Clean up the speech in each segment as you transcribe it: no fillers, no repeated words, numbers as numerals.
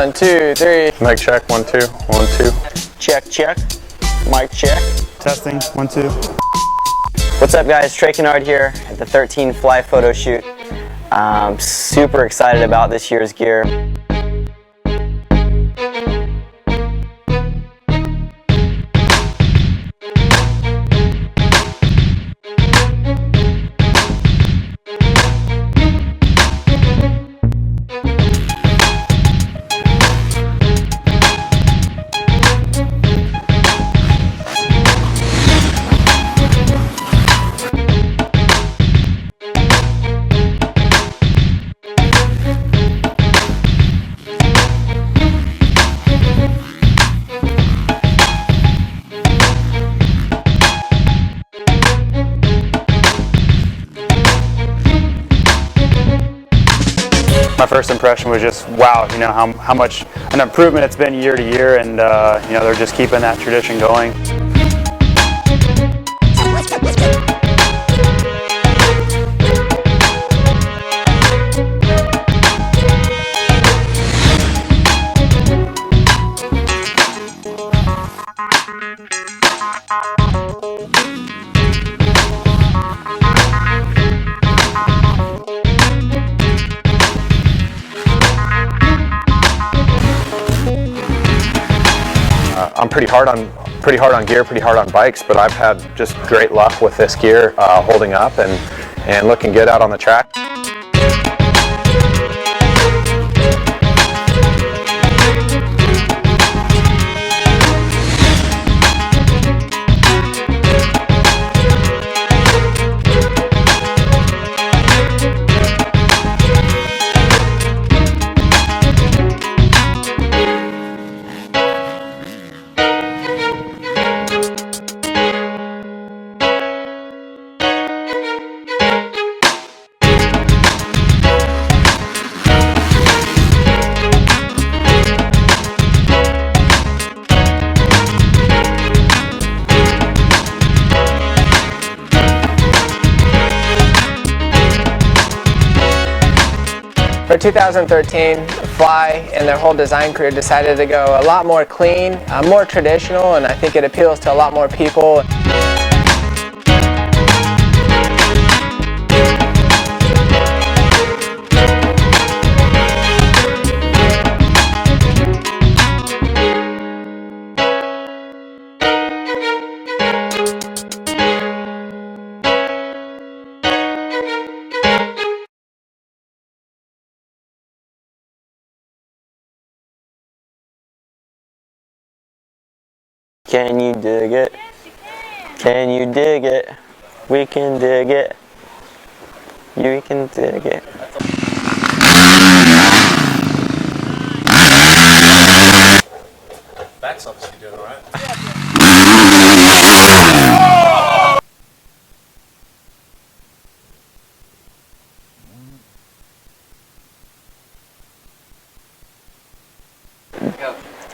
1, 2, 3. Mic check, 1, 2, 1, 2. Check, check. Mic check. Testing, 1, 2. What's up guys, Trey Kinetic here at the 13 Fly photo shoot. I'm super excited about this year's gear. My first impression was just wow, you know, how much an improvement it's been year to year, and you know, they're just keeping that tradition going. I'm pretty hard on gear, pretty hard on bikes, but I've had just great luck with this gear holding up and looking good out on the track. For 2013, Fly and their whole design crew decided to go a lot more clean, more traditional, and I think it appeals to a lot more people. Can you dig it? Can you dig it? We can dig it. You can dig it. That's obviously doing all right.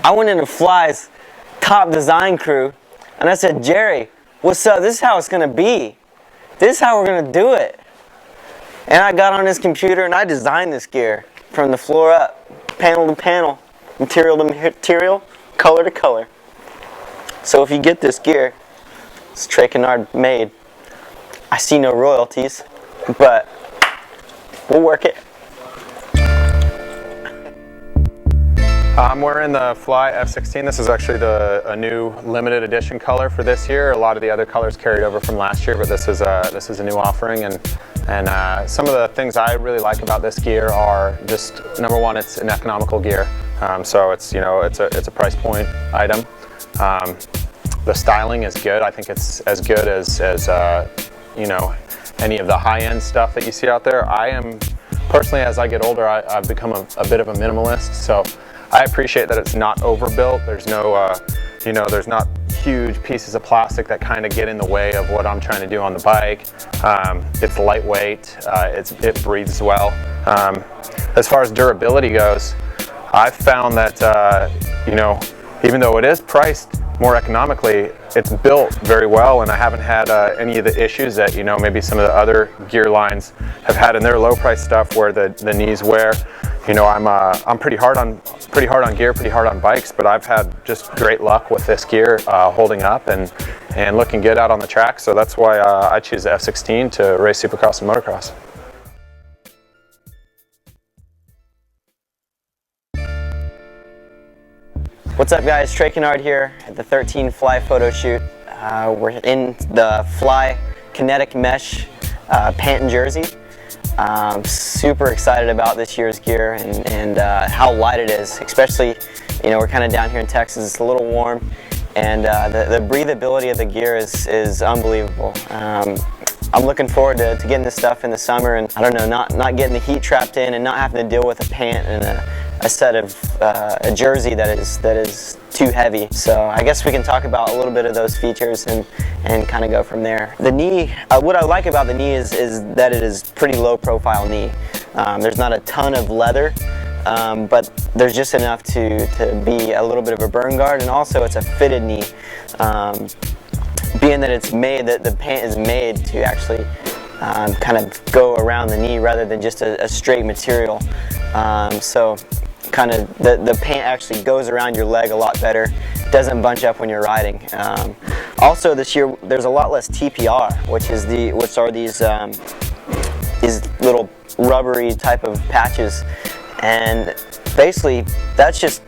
I went into Fly's top design crew and I said, Jerry, what's up? This is how it's gonna be. This is how we're gonna do it. And I got on his computer and I designed this gear from the floor up, panel to panel, material to material, color to color. So if you get this gear, it's Trey Kinetic made. I see no royalties, but we'll work it. I'm wearing the Fly F16. This is actually a new limited edition color for this year. A lot of the other colors carried over from last year, but this is a new offering. And some of the things I really like about this gear are just, number one, it's an economical gear. So it's, you know, it's a price point item. The styling is good. I think it's as good as you know, any of the high-end stuff that you see out there. I am personally, as I get older, I've become a bit of a minimalist. So I appreciate that it's not overbuilt. There's no, you know, there's not huge pieces of plastic that kind of get in the way of what I'm trying to do on the bike. It's lightweight. It breathes well. As far as durability goes, I've found that, you know, even though it is priced more economically, it's built very well, and I haven't had any of the issues that, you know, maybe some of the other gear lines have had in their low price stuff where the knees wear. You know, I'm pretty hard on gear, pretty hard on bikes, but I've had just great luck with this gear holding up and looking good out on the track. So that's why I choose the F16 to race Supercross and motocross. What's up guys, Trey Kennard here at the 13 Fly photo shoot. We're in the Fly Kinetic Mesh Pant jersey. I'm super excited about this year's gear and how light it is, especially, you know, we're kind of down here in Texas, it's a little warm, and the breathability of the gear is unbelievable. I'm looking forward to getting this stuff in the summer, and I don't know, not getting the heat trapped in and not having to deal with a pant and a set of a jersey that is too heavy. So I guess we can talk about a little bit of those features and kind of go from there. The knee, what I like about the knee is that it is pretty low profile knee. There's not a ton of leather, but there's just enough to be a little bit of a burn guard, and also it's a fitted knee. Being that it's made, that the pant is made to actually kind of go around the knee rather than just a straight material. So kind of the pant actually goes around your leg a lot better, doesn't bunch up when you're riding. Also this year there's a lot less TPR, which are these little rubbery type of patches, and basically that's just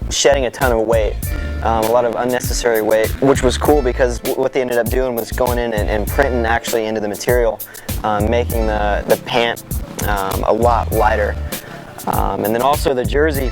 shedding a ton of weight, a lot of unnecessary weight, which was cool because what they ended up doing was going in and printing actually into the material, making the pant a lot lighter. And then also the jersey,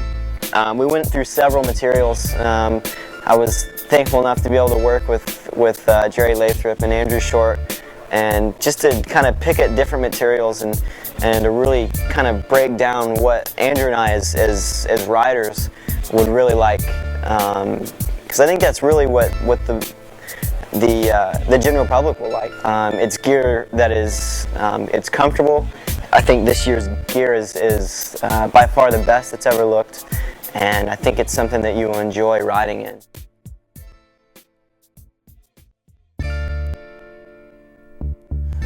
we went through several materials. I was thankful enough to be able to work with Jerry Lathrop and Andrew Short, and just to kind of pick at different materials and to really kind of break down what Andrew and I as riders would really like, because I think that's really what the general public will like. It's gear that is it's comfortable. I think this year's gear is by far the best that's ever looked, and I think it's something that you will enjoy riding in.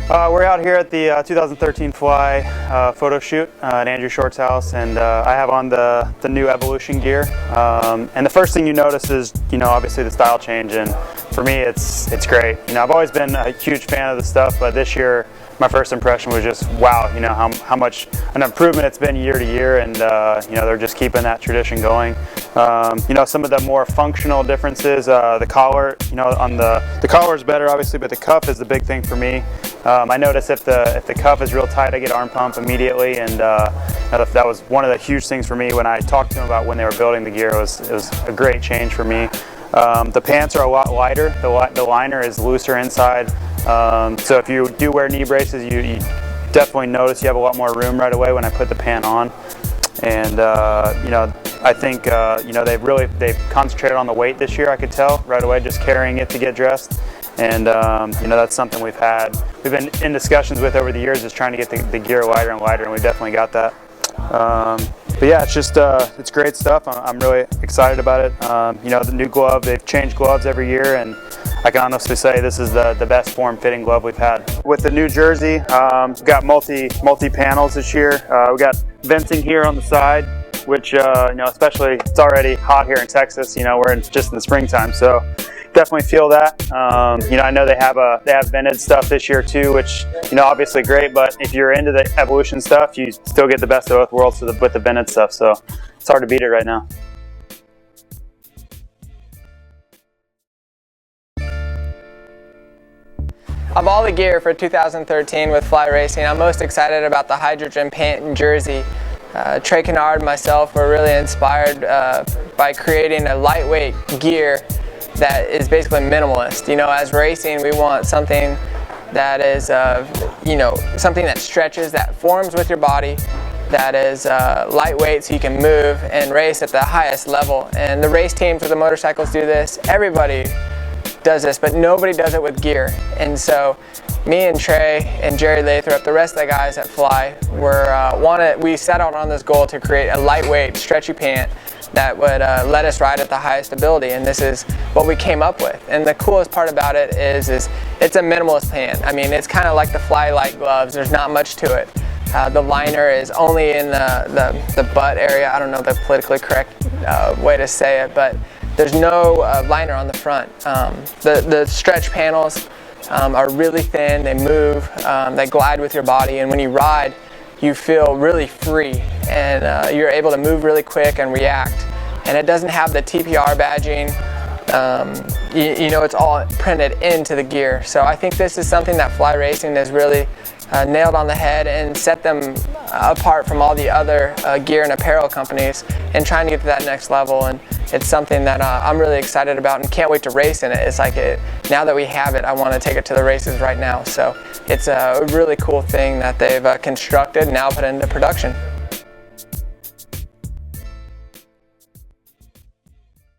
We're out here at the 2013 Fly photo shoot at Andrew Short's house, and I have on the new Evolution gear. And the first thing you notice is, you know, obviously the style change, and for me it's great. You know, I've always been a huge fan of the stuff, but this year my first impression was just wow, you know, how much an improvement it's been year to year, and you know, they're just keeping that tradition going. You know, some of the more functional differences, the collar, you know, on the collar is better obviously, but the cuff is the big thing for me. I notice if the cuff is real tight, I get arm pump immediately, and that was one of the huge things for me when I talked to them about when they were building the gear. It was a great change for me. The pants are a lot lighter. The liner is looser inside. So if you do wear knee braces, you definitely notice you have a lot more room right away when I put the pant on. And you know, I think you know, they've concentrated on the weight this year. I could tell right away just carrying it to get dressed. And you know, that's something we've been in discussions with over the years, is trying to get the gear lighter and lighter, and we definitely got that. But yeah, it's just it's great stuff. I'm really excited about it. You know, the new glove, they've changed gloves every year, and I can honestly say this is the best form-fitting glove we've had. With the new jersey, we've got multi panels this year. We got venting here on the side, which you know, especially it's already hot here in Texas. You know, we're just in the springtime, so definitely feel that. You know, I know they have vented stuff this year too, which, you know, obviously great, but if you're into the Evolution stuff, you still get the best of both worlds with the vented stuff, so it's hard to beat it right now. Of all the gear for 2013 with Fly Racing, I'm most excited about the hydrogen pant and jersey. Trey Kennard and myself were really inspired by creating a lightweight gear that is basically minimalist. You know, as racing, we want something that is, you know, something that stretches, that forms with your body, that is lightweight so you can move and race at the highest level. And the race teams with the motorcycles do this. Everybody does this, but nobody does it with gear. And so me and Trey and Jerry Lathrop, the rest of the guys at Fly, we set out on this goal to create a lightweight, stretchy pant that would let us ride at the highest ability, and this is what we came up with. And the coolest part about it is it's a minimalist pant. I mean, it's kind of like the Fly Light gloves. There's not much to it. The liner is only in the butt area. I don't know the politically correct way to say it, but there's no liner on the front. The stretch panels are really thin, they move, they glide with your body, and when you ride, you feel really free, and you're able to move really quick and react. And it doesn't have the TPR badging. You know, it's all printed into the gear. So I think this is something that Fly Racing has really nailed on the head and set them apart from all the other gear and apparel companies and trying to get to that next level. And it's something that I'm really excited about and can't wait to race in it. It's like now that we have it, I want to take it to the races right now. So it's a really cool thing that they've constructed and now put into production.